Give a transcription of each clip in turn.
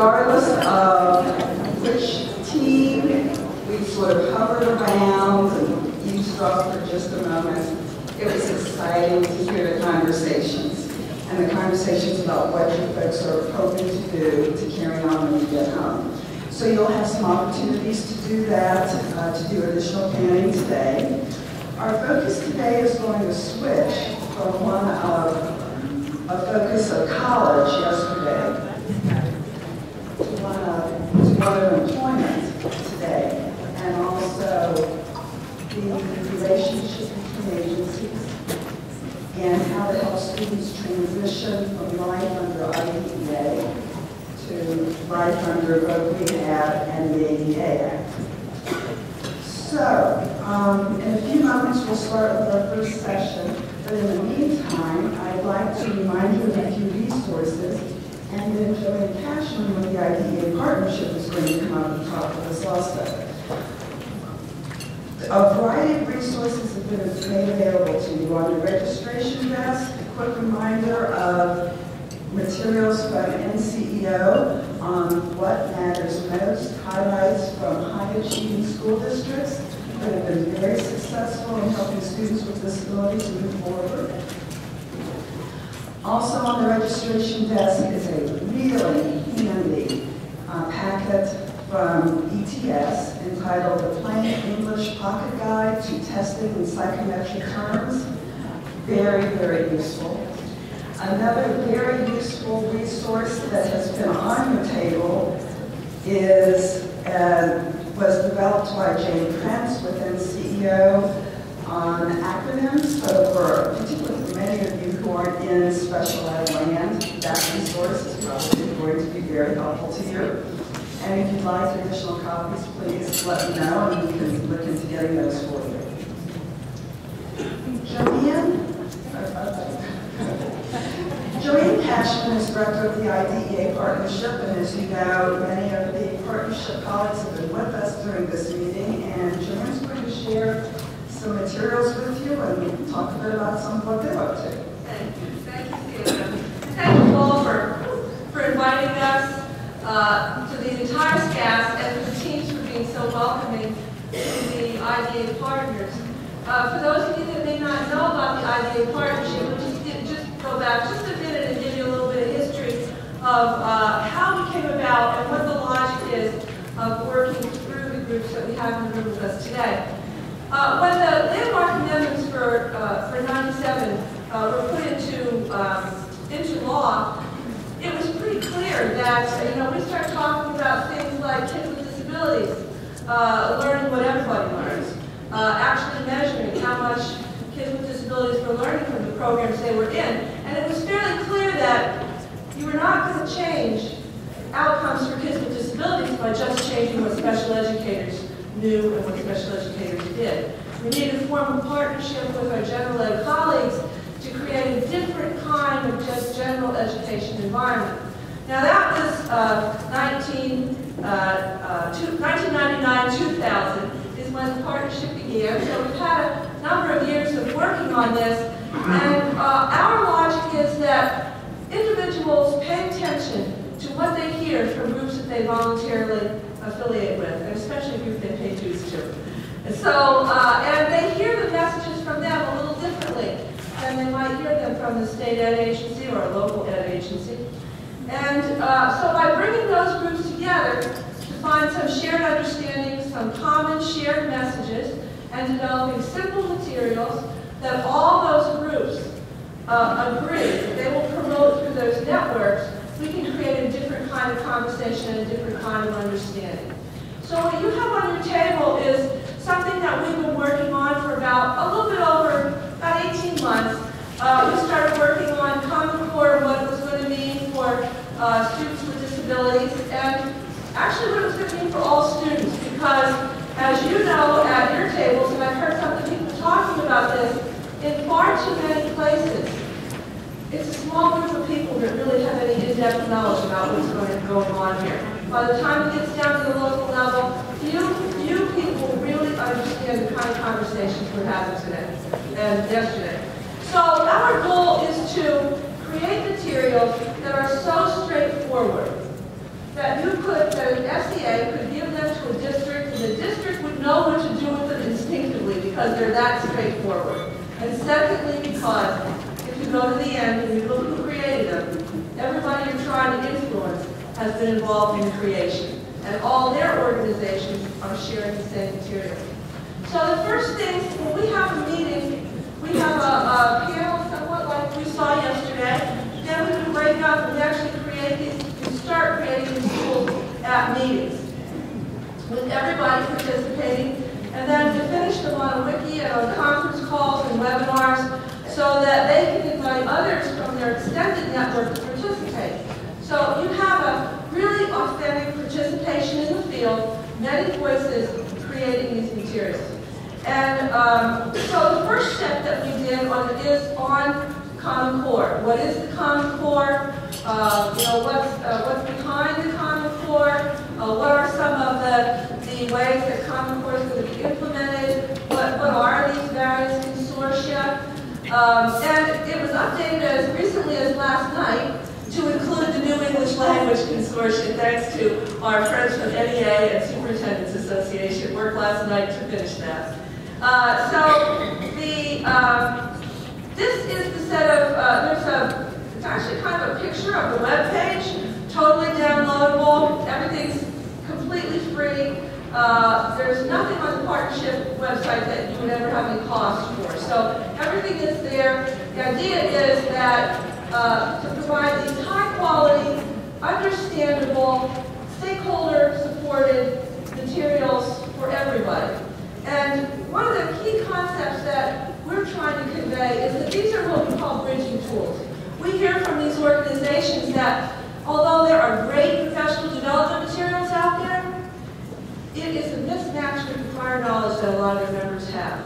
regardless of which team we sort of hovered around and eavesdropped for just a moment, it was exciting to hear the conversations. And the conversations about what you folks are hoping to do to carry on when you get home. So you'll have some opportunities to do that, to do additional planning today. Our focus today is going to switch from one of a focus of college yesterday to one of employment today, and also the relationship between agencies and how to help students transition from life under IDEA to life under both rehab and the ADA Act. So, in a few moments we'll start with our first session, but in the meantime, I'd like to remind you of a few resources, and then Joanne Cashman with the IDEA Partnership is going to come up and talk with us also. A variety of resources have been made available to you on the registration desk. A quick reminder of materials from NCEO on what matters most, highlights from high-achieving school districts that have been very successful in helping students with disabilities move forward. Also on the registration desk is a really handy packet from ETS entitled The Plain English Pocket Guide to Testing in Psychometric Terms. Very, very useful. Another very useful resource that has been on your table is, was developed by Jane Prince within CEO on acronyms. So particularly for many of you who aren't in special ed land, that resource is probably going to be very helpful to you. And if you'd like additional copies, please let me know and we can look into getting those for you. Joanne Cashman is director of the IDEA Partnership, and as you know, many of the partnership colleagues have been with us during this meeting, and Joanne's going to share some materials with you and talk a bit about some of what they're up to. Thank you, Susan. Thank you all for inviting us, to the entire staff, and to the teams for being so welcoming to the IDEA Partners. For those of you that may not know about the IDEA Partnership, we'll just go back just a minute and give you a little bit of history of how we came about and what the logic is of working through the groups that we have in the room with us today. When the landmark amendments for 97 were put into law, it was pretty clear that, we start talking about things like kids with disabilities, learning what everybody learns, actually measuring how much kids with disabilities were learning from the programs they were in. And it was fairly clear that you were not going to change outcomes for kids with disabilities by just changing what special educators knew and what special educators did. We needed to form a partnership with our general ed colleagues to create a different kind of just general education environment. Now that was 1999-2000 is when the partnership began. So we've had a number of years of working on this, and our logic is that individuals pay attention to what they hear from groups that they voluntarily affiliate with, and especially groups they pay dues to. And so, and they hear the messages from them a little differently than they might hear them from the state ed agency or a local ed agency. And so by bringing those groups together to find some shared understanding, some common shared messages, and developing simple materials that all those groups agree that they will promote through those networks, we can create a different kind of conversation and a different kind of understanding. So what you have on your table is something that we've been working on for a little bit over about 18 months. We started working on Common Core and what it was going to mean for students with disabilities, and actually what it was going to mean for all students, because as you know at your tables, and I've heard some of the people talking about this, in far too many places, it's a small group of people that really have any in-depth knowledge about what's going on here. By the time it gets down to the local level, few people really understand the kind of conversations we're having today and yesterday. So our goal is to create materials that are so straightforward that an SEA could give them to a district, and the district would know what to do with them instinctively because they're that straightforward. And secondly, because if you go to the end and you look who created them, everybody you're trying to influence has been involved in creation. And all their organizations are sharing the same material. So the first thing, when we have a meeting, we have a panel somewhat like we saw yesterday. Then we break up and we actually create these, we start creating these tools at meetings with everybody participating. And then we finish them on a wiki and on conference calls and webinars so that they can invite others from their extended network to participate. So you have a really authentic participation in the field, many voices creating these materials. And so the first step that we did is on Common Core. What is the Common Core? What's behind the Common Core? What are some of the ways that Common Core is going to be implemented? What are these various consortia? And it was updated as recently as last night to include the New English Language Consortium, thanks to our friends from NEA and Superintendents Association. Worked last night to finish that. This is the set of, it's actually kind of a picture of the web page, totally downloadable, everything's completely free. There's nothing on the partnership website that you would ever have any cost for. So everything is there. The idea is that to provide these high quality, understandable, stakeholder supported materials for everybody. And one of the key concepts that we're trying to convey is that these are what we call bridging tools. We hear from these organizations that although there are great professional development materials out there, it is a mismatch with the prior knowledge that a lot of their members have.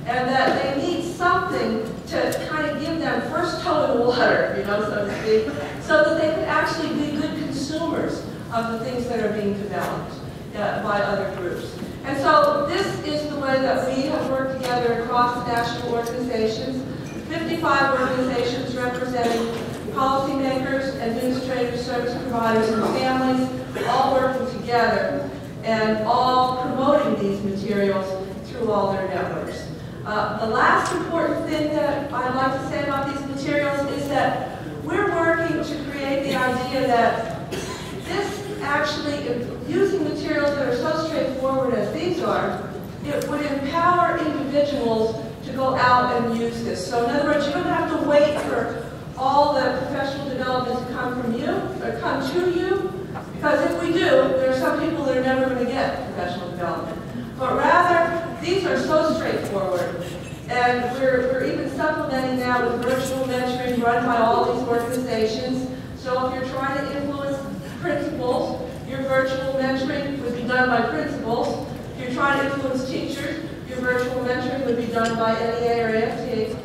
And that they need something to kind of give them first toe in the water, so to speak, so that they can actually be good consumers of the things that are being developed by other groups. And so this is the way that we have worked together across national organizations, 55 organizations representing policymakers, administrators, service providers, and families, all working together and all promoting these materials through all their networks. The last important thing that I'd like to say about these materials is that we're working to create the idea that this actually, using materials that are so straightforward as these are, it would empower individuals to go out and use this. So in other words, you don't have to wait for all the professional development to come from you, or come to you, because if we do, there are some people that are never going to get professional development. But rather, these are so straightforward. And we're even supplementing that with virtual mentoring run by all these organizations. So if you're trying to influence principals, your virtual mentoring would be done by principals. If you're trying to influence teachers, your virtual mentoring would be done by NEA or AFT.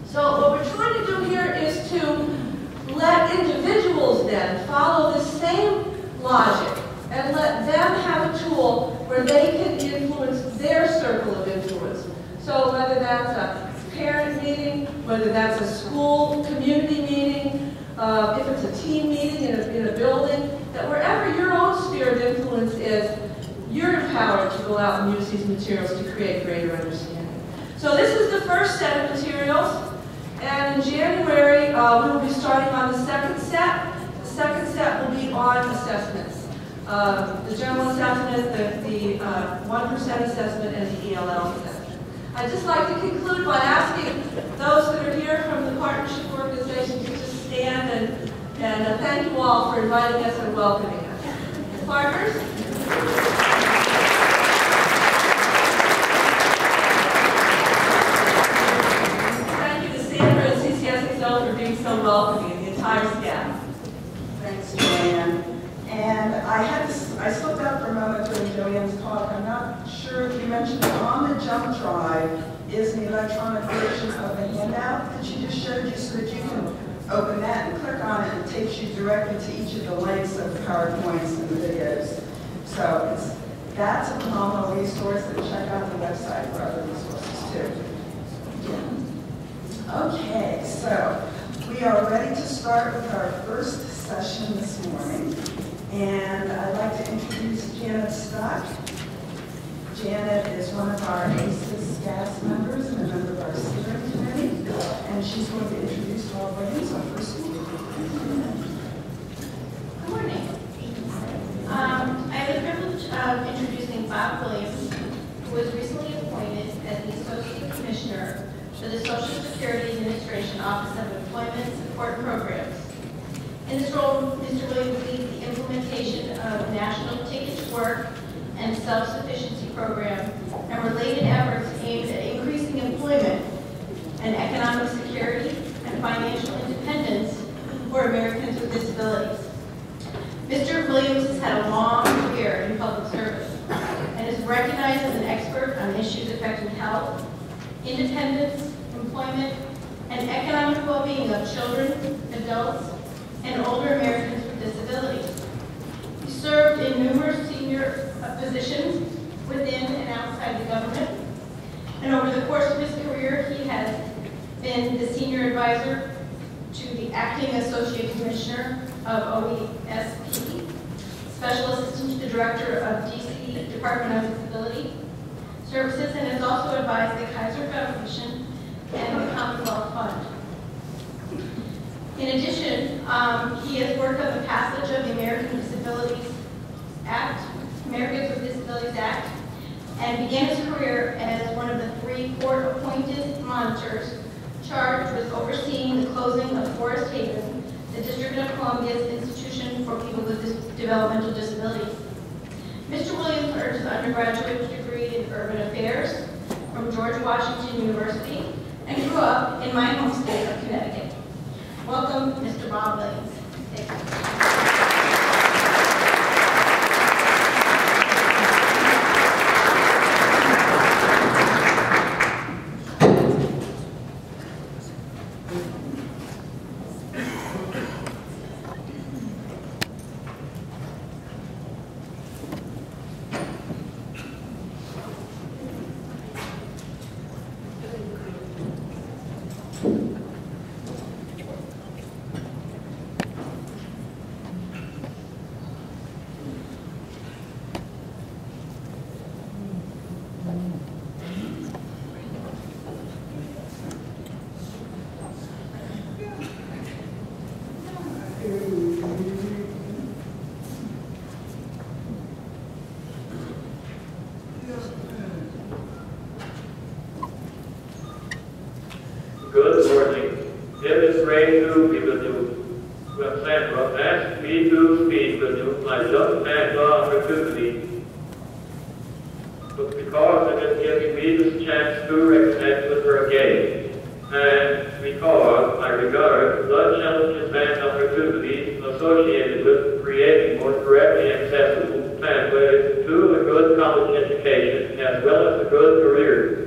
So what we're trying to do here is to let individuals then follow the same logic and let them have a tool where they can influence their circle of influence. So whether that's a parent meeting, whether that's a school community meeting, if it's a team meeting in a building, that wherever your own sphere of influence is, you're empowered to go out and use these materials to create greater understanding. So this is the first set of materials, and in January we will be starting on the second set. The second set will be on assessments. The general assessment, the 1% assessment, and the ELL assessment. I'd just like to conclude by asking those that are here from the partnership organization to just stand and thank you all for inviting us and welcoming us. Partners? Thank you to Sandra and CCSXL for being so welcoming, and the entire staff. Thanks, Joanne. And I slipped out for a moment during Joanne's talk. I'm not sure if you mentioned it. On the Jump Drive is an electronic version of the handout that she just showed you so that you can open that and click on it, and it takes you directly to each of the links of the PowerPoints and the videos. So that's a phenomenal resource, and check out the website for other resources too. Yeah. Okay, so we are ready to start with our first session this morning. And I'd like to introduce Janet Scott. Janet is one of our ACES staff members and a member of our steering committee. And she's going to introduce Bob Williams, our first speaker. Good morning. I have the privilege of introducing Bob Williams, who was recently appointed as the Associate Commissioner for the Social Security Administration Office of Employment Support Programs. In this role, Mr. Williams leads the implementation of the National Ticket to Work and Self-Sufficiency Program and related efforts aimed at increasing employment and economic security and financial independence for Americans with disabilities. Mr. Williams has had a long career in public service and is recognized as an expert on issues affecting health, independence, employment, and economic well-being of children, adults, and older Americans with disabilities. He served in numerous senior positions within and outside the government, and over the course of his career, he has been the senior advisor to the acting associate commissioner of OESP, special assistant to the director of DC Department of Disability Services, and has also advised the Kaiser Foundation and the Commonwealth Fund. In addition, he has worked on the passage of the Americans with Disabilities Act, and began his career as one of the 3 court-appointed monitors charged with overseeing the closing of Forest Haven, the District of Columbia's institution for people with developmental disabilities. Mr. Williams earned his undergraduate degree in urban affairs from George Washington University and grew up in my home state of Connecticut. Welcome, Mr. Bob Williams. Thank you. Good morning. It is great to be with you. When Sandra asked me to speak with you, I just had the opportunity. But because it is giving me this chance to reconnect with her again, and because I regard the challenges and opportunities associated with creating more directly accessible pathways to a good college education as well as a good career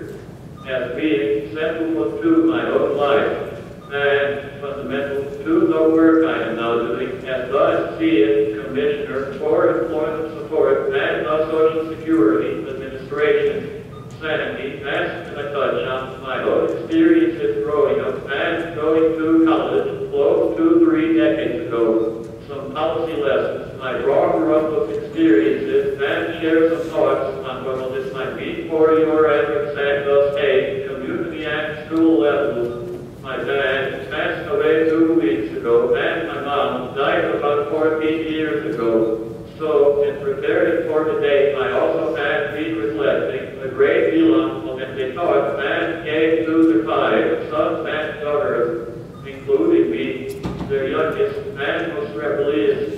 as being central to my own life and fundamental to the work I am now doing as the Associate Commissioner for Employment Support and the Social Security Administration. Sandy asked me to touch on my own experiences growing up and going to college close to 3 decades ago. Some policy lessons I draw from those experiences and share some thoughts on what this might mean for your efforts at the state, community, and school levels. My dad passed away 2 weeks ago, and my mom died about 14 years ago. So, in preparing for today, I also had been reflecting a great deal on what they taught and gave to their 5 sons and daughters, including me, their youngest and most rebellious.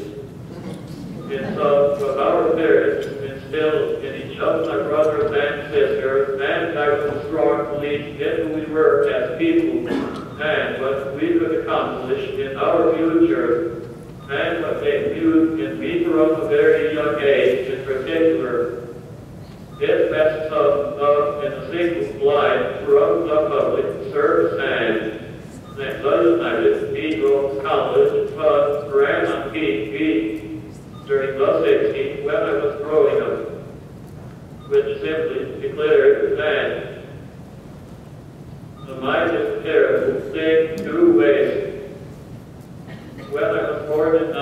In some of our parents instilled in each of my brothers and sisters, and I was a strong belief in who we were as people, and what we could accomplish in our future, and what they viewed in me from a very young age in particular. This message of in a single line from the public service and that the United Negro College Fund ran on PHP during the 60s when I was growing up, which simply declared that the mind is terrible thing to waste. When I was born in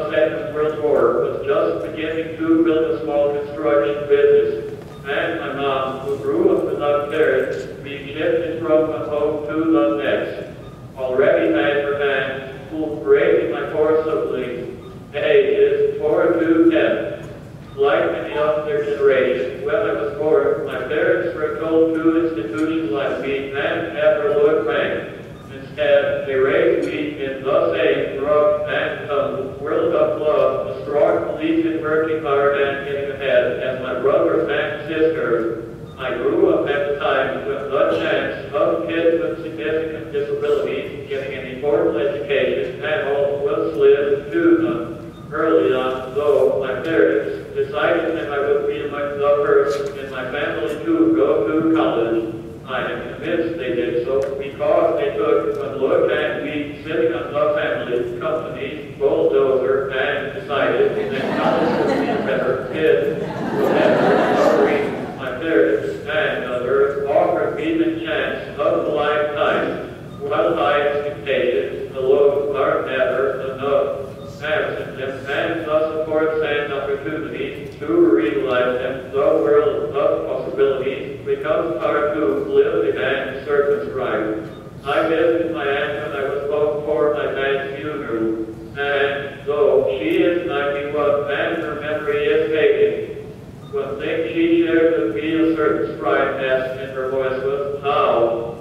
the Second World War, was just beginning to build a small construction business. And my mom, who grew up without parents, being shifted from one home to the next, already had her hands full raising my four siblings, ages 4 to 10. Like many of their generation, when I was born, my parents were told to institutionalize me and never look back. Instead, they raised me in the same rough and tumble world of love, a strong belief in working hard and getting ahead as my brothers and sisters. I grew up at a time when the chance of kids with significant disabilities getting an formal education at all was slim to none. Early on, though, my parents decided that I would be among the first in my family to go to college. I am convinced they did so because they took one look at me sitting on the family company's bulldozer and decided that college would be a better kid. Whatever my parents and others offered me the chance of a lifetime. While life's temptations alone are never enough. Absent them and the supports and opportunities to realize them, the world of possibilities becomes hard to live and circumscribe. I visited my aunt when I was home for my dad's funeral, and though she is 91 and her memory is fading, one thing she shared with me, a certain strideness in her voice, was how,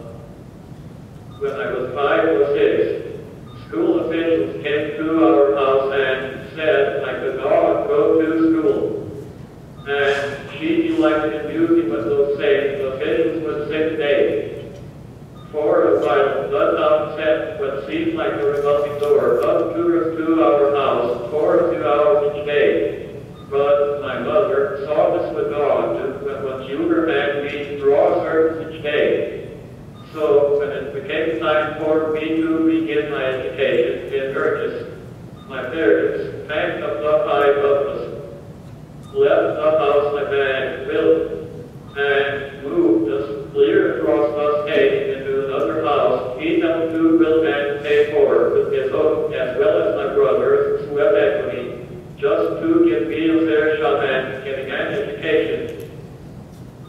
when I was 5 or 6, school officials came to our house and said I could not go to school. And she delighted in using what those sayings officials would say today. For a while, the town set what seemed like a revolving door of tourists to our house for 2 hours each day. But my mother saw this would go on when one tutor had me draw service each day. So when it became time for me to begin my education in earnest, my parents packed up the 5 of us, left the house my dad built, and moved us clear across the state into another house he helped to build and pay for with his own as well as my brother's sweat equity, just to give me a fair shot at getting an education.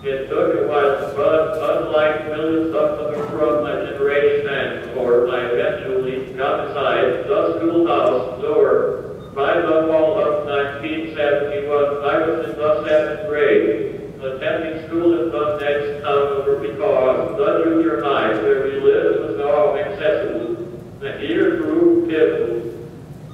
It took a while, but unlike millions of others from my generation and before, I eventually got inside the schoolhouse door. By the fall of 1971, I was in the 7th grade, attending school in the next town over because the junior high where we lived was all accessible. The year grew pivotal.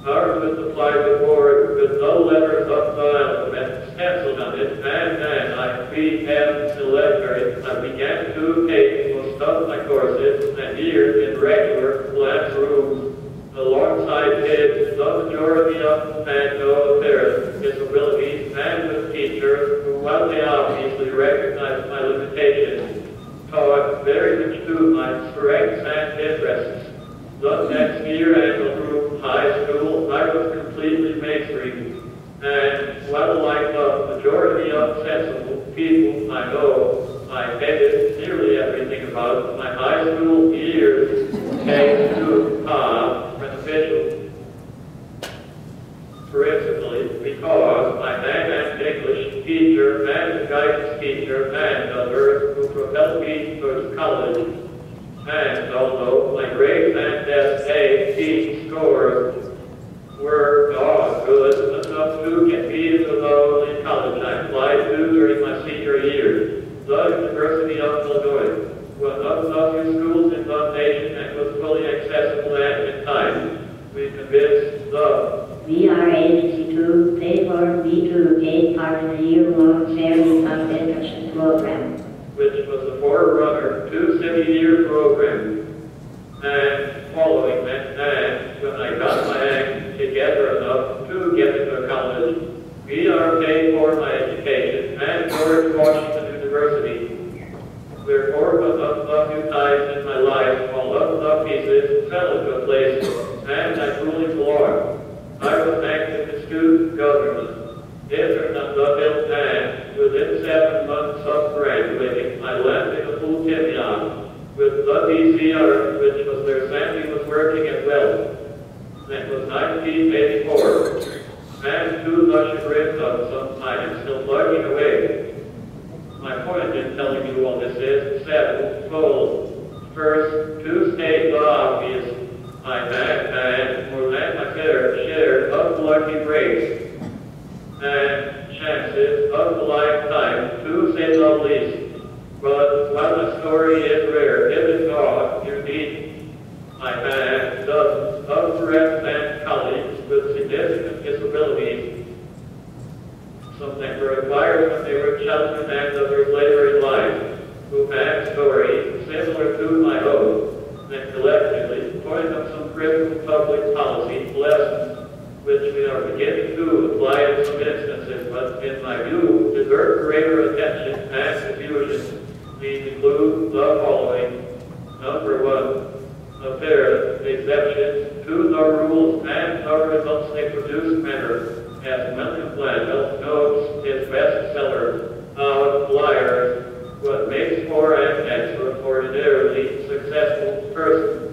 Ours was the plywood board with the letters of the alphabet stenciled on it, and then I became selectary. I began to take most of my courses that year in regular classrooms alongside kids, the majority of them had no apparent disabilities, and with teachers who, while they obviously recognized my limitations, taught very much to my strengths and interests. The next year at the group high school, I was completely mainstream. And while like the majority of sensible people I know, I hated nearly everything about my high school years came to beneficial. Principally because my math and English teacher and guidance teacher and others who propelled me towards college. And although my grades and SAT scores were not good enough to get me into the only college I applied to during my senior year, the University of Illinois, one of the few schools in the nation that was fully accessible at the time. We convinced the VR Agency to pay for me to take part in a year-long family concentration program, which was the forerunner to city-year program. And following that, and when I got my act together enough to get into college, we are paid for my education at George Washington University. Wherefore, one of the few times in my life, all of the pieces fell into a place, and I truly belonged. I was active in student government, interned on the Hill, and within 7 months of graduating, I landed a full-time job with the DCR, which was where Sandy was working as well. That was 1984. the chagrin of sometimes still lurking away. My point in telling you all this is sevenfold. First, to state the obvious, I have had more than my fair share of lucky breaks and chances of a lifetime, to say the least. But while the story is rare, it is not unique. I had dozens of friends and colleagues with significant disabilities. Some that were acquired when they were children and others later in life, who had stories similar to my own, and collectively point up some critical public policy lessons which we are beginning to apply in some instances, but in my view, deserve greater attention and diffusion. These include the following. Number one, apparent exceptions to the rules and the results they produce matter. As Malcolm Gladwell notes his bestseller, Outliers, what makes for an extraordinarily successful person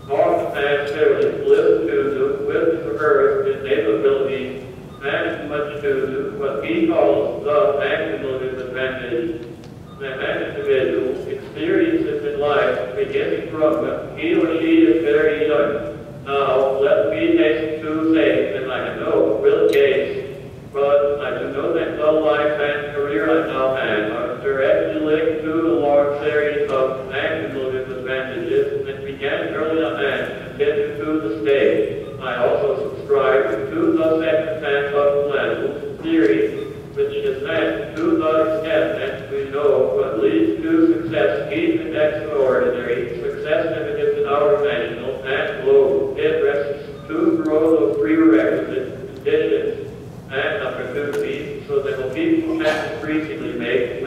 often has fairly little to do with her innate abilities and much to do with what he calls the accumulative advantage that an individual experiences in life beginning from when he or she is very young. Now, let me hasten to say that I know Bill Gates, but I do know that the life and career I now have are directly linked to the long series of accumulative advantages that began early on and continue to this day. I also subscribe to the second half of Gladwell's theory, which is that to the extent that we know what leads to success, even extraordinary success evident in our national and global interests, to grow those prerequisite conditions and opportunities so that people can increasingly make